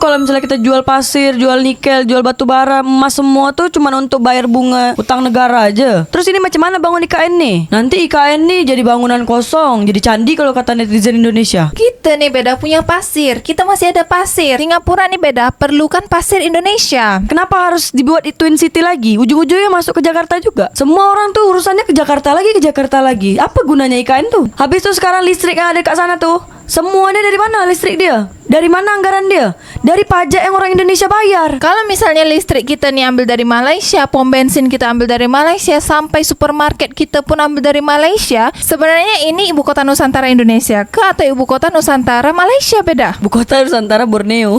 Kalau misalnya kita jual pasir, jual nikel, jual batu bara, emas, semua tuh cuma untuk bayar bunga utang negara aja. Terus ini macam mana bangun IKN nih? Nanti IKN nih jadi bangunan kosong, jadi candi kalau kata netizen Indonesia. Kita nih beda punya pasir, kita masih ada pasir. Singapura nih beda perlukan pasir Indonesia. Kenapa harus dibuat di Twin City lagi? Ujung-ujungnya masuk ke Jakarta juga. Semua orang tuh urusannya ke Jakarta lagi. Apa gunanya IKN tuh? Habis tuh sekarang listrik yang ada kat sana tuh, semuanya dari mana listrik dia? Dari mana anggaran dia? Dari pajak yang orang Indonesia bayar. Kalau misalnya listrik kita nih ambil dari Malaysia, pom bensin kita ambil dari Malaysia, sampai supermarket kita pun ambil dari Malaysia, sebenarnya ini ibu kota Nusantara Indonesia ke atau ibu kota Nusantara Malaysia beda? Ibu kota Nusantara Borneo.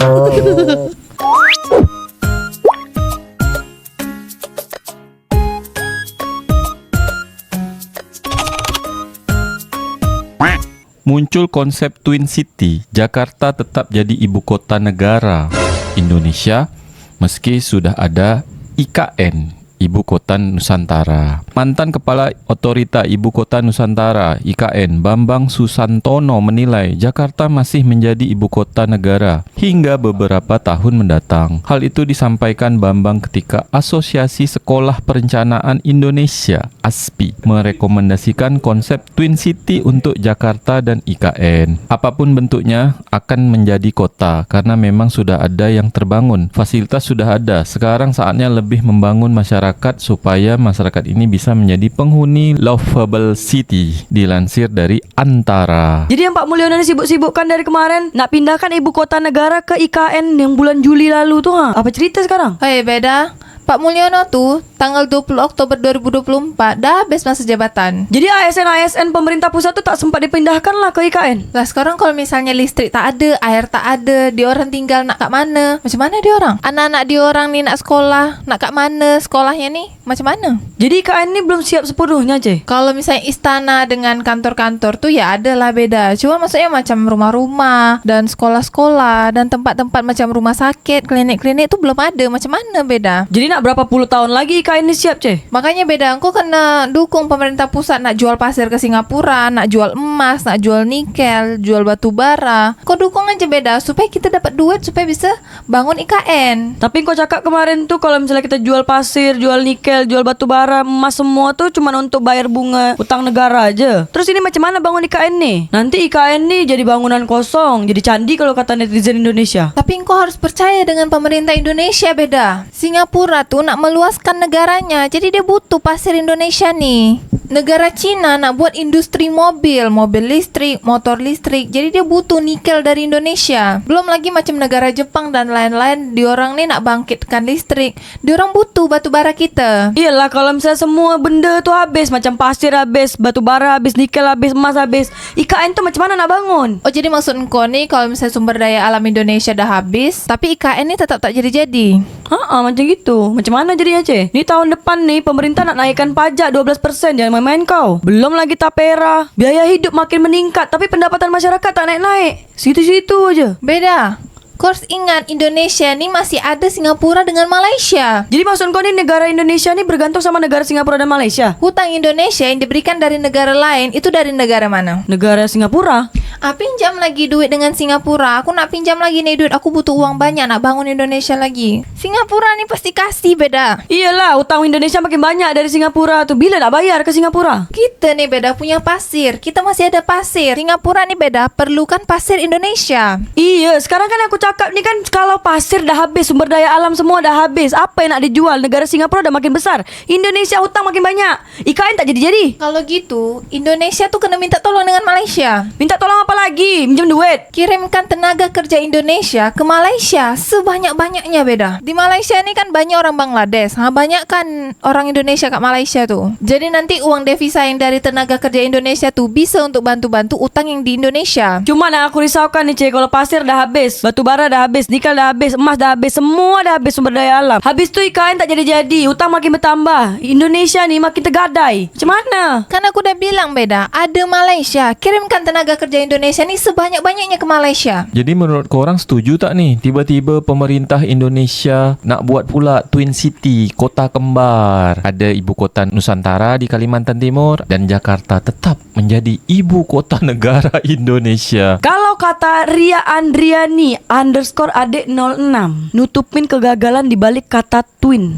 Muncul konsep Twin City, Jakarta tetap jadi ibu kota negara Indonesia meski sudah ada IKN, Ibu Kota Nusantara. Mantan Kepala Otorita Ibu Kota Nusantara IKN, Bambang Susantono menilai Jakarta masih menjadi ibu kota negara hingga beberapa tahun mendatang. Hal itu disampaikan Bambang ketika Asosiasi Sekolah Perencanaan Indonesia (ASPI) merekomendasikan konsep Twin City untuk Jakarta dan IKN. Apapun bentuknya akan menjadi kota karena memang sudah ada yang terbangun. Fasilitas sudah ada. Sekarang saatnya lebih membangun masyarakat supaya masyarakat ini bisa menjadi penghuni lovable city, dilansir dari Antara. Jadi yang Pak Mulyono ini sibuk-sibukkan dari kemarin nak pindahkan ibu kota negara ke IKN yang bulan Juli lalu tuh, apa cerita sekarang? Hei beda, Pak Mulyono tuh tanggal 20 Oktober 2024 dah habis masa jabatan. Jadi ASN pemerintah pusat tuh tak sempat dipindahkan lah ke IKN. Lah sekarang kalau misalnya listrik tak ada, air tak ada, dia orang tinggal nak kat mana? Macam mana dia orang? Anak-anak dia orang nih nak sekolah, nak kat mana sekolahnya nih? Macam mana? Jadi IKN ini belum siap sepenuhnya, Ceh. Kalau misalnya istana dengan kantor-kantor tuh ya adalah beda. Cuma maksudnya macam rumah-rumah dan sekolah-sekolah dan tempat-tempat macam rumah sakit, klinik-klinik tuh belum ada. Macam mana beda? Jadi nak berapa puluh tahun lagi IKN ini siap, Ceh? Makanya beda, engkau kena dukung pemerintah pusat nak jual pasir ke Singapura, nak jual emas, nak jual nikel, jual batu bara. Kau dukung aja beda supaya kita dapat duit supaya bisa bangun IKN. Tapi kau cakap kemarin tuh kalau misalnya kita jual pasir, jual nikel, jual batu bara, emas, semua tuh cuma untuk bayar bunga utang negara aja. Terus ini macam mana bangun IKN nih? Nanti IKN nih jadi bangunan kosong, jadi candi kalau kata netizen Indonesia. Tapi engkau harus percaya dengan pemerintah Indonesia beda. Singapura tuh nak meluaskan negaranya, jadi dia butuh pasir Indonesia nih. Negara Cina nak buat industri mobil listrik, motor listrik, jadi dia butuh nikel dari Indonesia. Belum lagi macam negara Jepang dan lain-lain, diorang nih nak bangkitkan listrik, diorang butuh batu bara kita. Iyalah, kalau misalnya semua benda tuh habis, macam pasir habis, batu bara habis, nikel habis, emas habis, IKN tuh macam mana nak bangun? Oh, jadi maksud engkau nih kalau misalnya sumber daya alam Indonesia dah habis, tapi IKN ni tetap tak jadi-jadi? Macam gitu. Macam mana jadinya, Ceh? Ni tahun depan nih pemerintah nak naikkan pajak 12%, jangan main-main kau. Belum lagi tapera, biaya hidup makin meningkat, tapi pendapatan masyarakat tak naik-naik. Situ-situ aja. Beda. Kau harus ingat, Indonesia ni masih ada Singapura dengan Malaysia. Jadi maksud kau ni negara Indonesia ni bergantung sama negara Singapura dan Malaysia? Hutang Indonesia yang diberikan dari negara lain itu dari negara mana? Negara Singapura. Pinjam lagi duit dengan Singapura. Aku nak pinjam lagi nih duit. Aku butuh uang banyak nak bangun Indonesia lagi. Singapura ni pasti kasih beda. Iyalah, hutang Indonesia makin banyak dari Singapura tu. Bila nak bayar ke Singapura? Kita nih beda punya pasir. Kita masih ada pasir. Singapura ni beda perlukan pasir Indonesia. Iya, sekarang kan aku cakap ni kan, kalau pasir dah habis, sumber daya alam semua dah habis, apa yang nak dijual? Negara Singapura dah makin besar, Indonesia hutang makin banyak, IKN tak jadi-jadi. Kalau gitu, Indonesia tuh kena minta tolong dengan Malaysia. Minta tolong apa lagi? Minjem duit? Kirimkan tenaga kerja Indonesia ke Malaysia sebanyak-banyaknya beda. Di Malaysia ni kan banyak orang Bangladesh, banyak kan orang Indonesia kat Malaysia tuh. Jadi nanti uang devisa yang dari tenaga kerja Indonesia tuh bisa untuk bantu-bantu utang yang di Indonesia. Cuma nak aku risaukan nih, Cik, kalau pasir dah habis, batu bara dah habis, nikel dah habis, emas dah habis, semua dah habis sumber daya alam. Habis tu IKN tak jadi-jadi, hutang makin bertambah, Indonesia ni makin tergadai. Macam mana? Kan aku dah bilang beda, ada Malaysia, kirimkan tenaga kerja Indonesia Indonesia nih sebanyak-banyaknya ke Malaysia. Jadi menurut korang setuju tak nih tiba-tiba pemerintah Indonesia nak buat pula Twin City, kota kembar. Ada ibu kota Nusantara di Kalimantan Timur dan Jakarta tetap menjadi ibu kota negara Indonesia. Kalau kata Ria Andriani _adik 06 nutupin kegagalan di balik kata twin.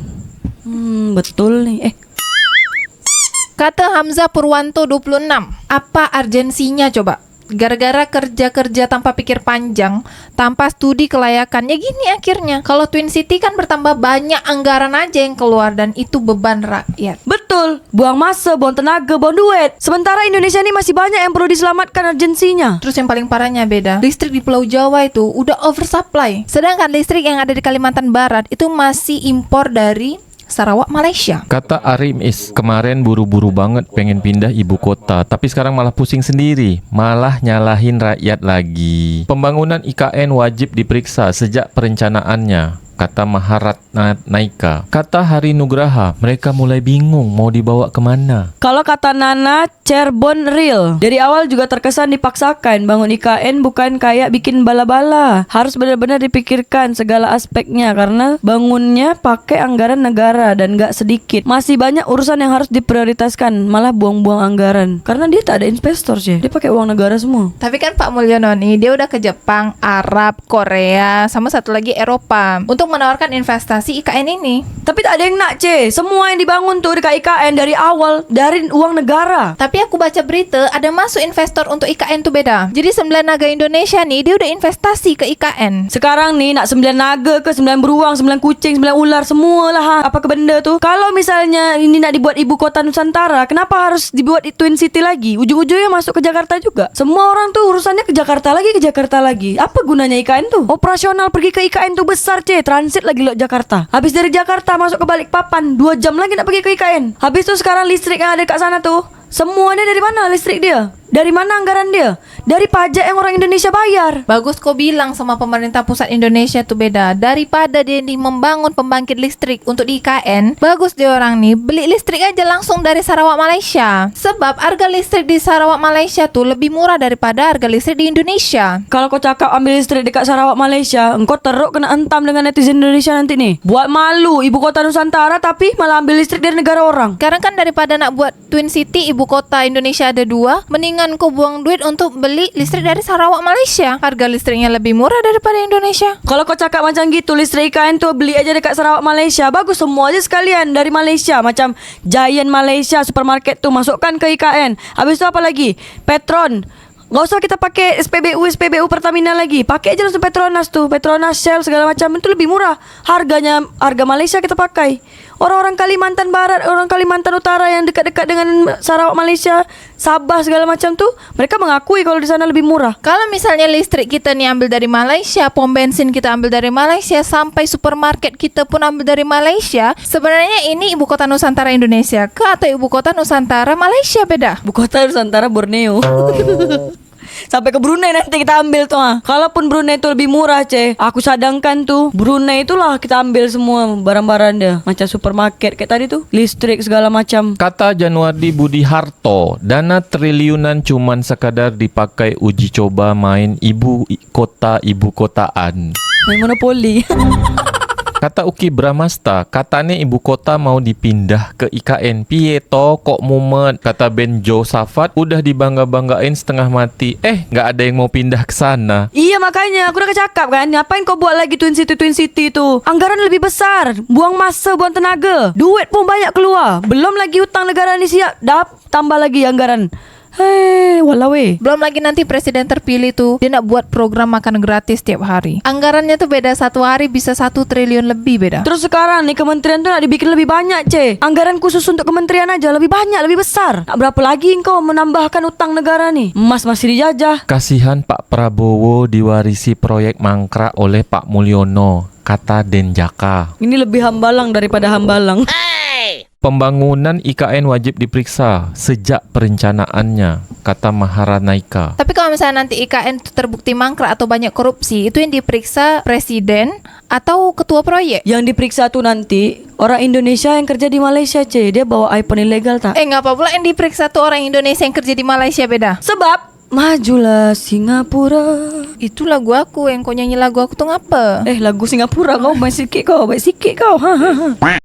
Betul nih. Kata Hamzah Purwanto 26. Apa urgensinya coba? Gara-gara kerja-kerja tanpa pikir panjang, tanpa studi kelayakan, ya gini akhirnya. Kalau Twin City kan bertambah banyak anggaran aja yang keluar dan itu beban rakyat. Betul, buang masa, buang tenaga, buang duit. Sementara Indonesia ini masih banyak yang perlu diselamatkan urgensinya. Terus yang paling parahnya beda, listrik di Pulau Jawa itu udah oversupply. Sedangkan listrik yang ada di Kalimantan Barat itu masih impor dari Sarawak, Malaysia. Kata Arim Is, kemarin buru-buru banget pengen pindah ibu kota, tapi sekarang malah pusing sendiri, malah nyalahin rakyat lagi. Pembangunan IKN wajib diperiksa sejak perencanaannya, kata Maharat Naika. Kata Hari Nugraha, mereka mulai bingung mau dibawa kemana. Kalau kata Nana, Cirebon real. Dari awal juga terkesan dipaksakan. Bangun IKN bukan kayak bikin bala-bala. Harus benar-benar dipikirkan segala aspeknya karena bangunnya pakai anggaran negara dan gak sedikit. Masih banyak urusan yang harus diprioritaskan, malah buang-buang anggaran. Karena dia tak ada investor sih. Dia pakai uang negara semua. Tapi kan Pak Mulyono nih, dia udah ke Jepang, Arab, Korea, sama satu lagi Eropa untuk menawarkan investasi IKN ini. Tapi tak ada yang nak, semua yang dibangun tuh dekat IKN dari awal dari uang negara. Tapi aku baca berita ada masuk investor untuk IKN tuh beda. Jadi 9 naga Indonesia nih dia udah investasi ke IKN. Sekarang nih nak 9 naga ke 9 beruang, 9 kucing, 9 ular semualah apa ke benda tu. Kalau misalnya ini nak dibuat ibu kota Nusantara, kenapa harus dibuat Twin City lagi? Ujung-ujungnya masuk ke Jakarta juga. Semua orang tuh urusannya ke Jakarta lagi. Apa gunanya IKN tuh? Operasional pergi ke IKN tuh besar, transit lagi lo Jakarta. Habis dari Jakarta masuk ke Balikpapan 2 jam lagi nak pergi ke IKN. Habis tu sekarang listrik yang ada kat sana tuh, semuanya dari mana listrik dia? Dari mana anggaran dia? Dari pajak yang orang Indonesia bayar. Bagus kau bilang sama pemerintah pusat Indonesia tuh beda. Daripada dia nih membangun pembangkit listrik untuk di IKN, bagus dia orang nih beli listrik aja langsung dari Sarawak, Malaysia. Sebab harga listrik di Sarawak, Malaysia tuh lebih murah daripada harga listrik di Indonesia. Kalau kau cakap ambil listrik dekat Sarawak, Malaysia, engkau teruk kena entam dengan netizen Indonesia nanti nih. Buat malu ibu kota Nusantara tapi malah ambil listrik dari negara orang. Sekarang kan daripada nak buat Twin City, ibu kota Indonesia ada 2, mendingan kau buang duit untuk beli listrik dari Sarawak, Malaysia. Harga listriknya lebih murah daripada Indonesia. Kalau kau cakap macam gitu, listrik IKN tu beli aja dekat Sarawak, Malaysia. Bagus semua aja sekalian dari Malaysia. Macam Giant Malaysia, supermarket tu masukkan ke IKN. Habis tu apa lagi? Petron. Gak usah kita pakai SPBU Pertamina lagi. Pakai aja langsung Petronas tu. Petronas, Shell segala macam. Itu lebih murah. Harganya harga Malaysia kita pakai. Orang-orang Kalimantan Barat, orang Kalimantan Utara yang dekat-dekat dengan Sarawak, Malaysia, Sabah segala macam tu, mereka mengakui kalau di sana lebih murah. Kalau misalnya listrik kita nih ambil dari Malaysia, pom bensin kita ambil dari Malaysia, sampai supermarket kita pun ambil dari Malaysia, sebenarnya ini ibu kota Nusantara Indonesia ke atau ibu kota Nusantara Malaysia beda? Ibu kota Nusantara Borneo. Sampai ke Brunei nanti kita ambil tuh. Kalaupun Brunei itu lebih murah, aku cadangkan tuh Brunei itulah kita ambil semua barang-barang dia. Macam supermarket kayak tadi tuh, listrik segala macam. Kata Januardi Budi Harto, dana triliunan cuman sekadar dipakai uji coba main ibu kotaan. Main monopoli. Kata Uki Bramasta, katanya ibu kota mau dipindah ke IKN. Piye to kok mumet? Kata Ben Josafat, udah dibangga-banggain setengah mati. Nggak ada yang mau pindah ke sana. Iya makanya, aku udah cakap kan, ngapain kau buat lagi Twin City tu? Anggaran lebih besar, buang masa, buang tenaga. Duit pun banyak keluar. Belum lagi utang negara ni siap, tambah lagi anggaran. Hei, walau Belum lagi nanti presiden terpilih tuh, dia nak buat program makan gratis tiap hari. Anggarannya tuh beda, 1 hari bisa 1 triliun lebih beda. Terus sekarang nih kementerian tuh nak dibikin lebih banyak, Anggaran khusus untuk kementerian aja lebih banyak, lebih besar. Nak berapa lagi engkau menambahkan utang negara nih? Emas masih dijajah. Kasihan Pak Prabowo diwarisi proyek mangkrak oleh Pak Mulyono, kata Denjaka. Ini lebih hambalang daripada hambalang. Pembangunan IKN wajib diperiksa sejak perencanaannya, kata Maharanaika. Tapi kalau misalnya nanti IKN itu terbukti mangkrak atau banyak korupsi, itu yang diperiksa presiden atau ketua proyek? Yang diperiksa tuh nanti orang Indonesia yang kerja di Malaysia, Dia bawa iPhone ilegal tak? Ngapa pula yang diperiksa tuh orang Indonesia yang kerja di Malaysia beda? Sebab Majulah Singapura. Itu lagu aku, yang kau nyanyi lagu aku tuh ngapa? Lagu Singapura kau main sikit kau, baik sikit kau. Ha.